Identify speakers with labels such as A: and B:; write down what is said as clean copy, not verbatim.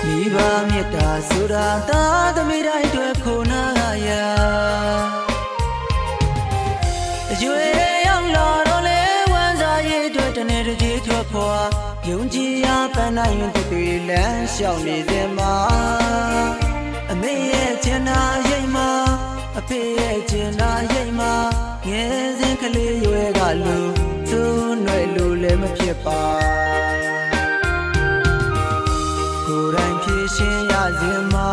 A: မိဘမေတ္တာဆိုတာသာသမီတိုင်းတွေခိုနာရာအကျွေရောက်လာတော့လေဝမ်းစာရည်တွေတနေ့တည်းထွက်ဖွာယုံကြည်ရာပန်းနိုင်ရင်တည်လမ်းလျှောက်နေစင်မှာအမေရဲ့ကျင်နာရိတ်မှာအဖေရဲ့ကျင်နာရိတ်မှာငယ်စဉ်ကလေးရွယ်ကလူသူ့ຫນွယ်လူလည်းမဖြစ်ပါကိုယ်တိုင်ဖြည့်ရှင်ရစင်မှာ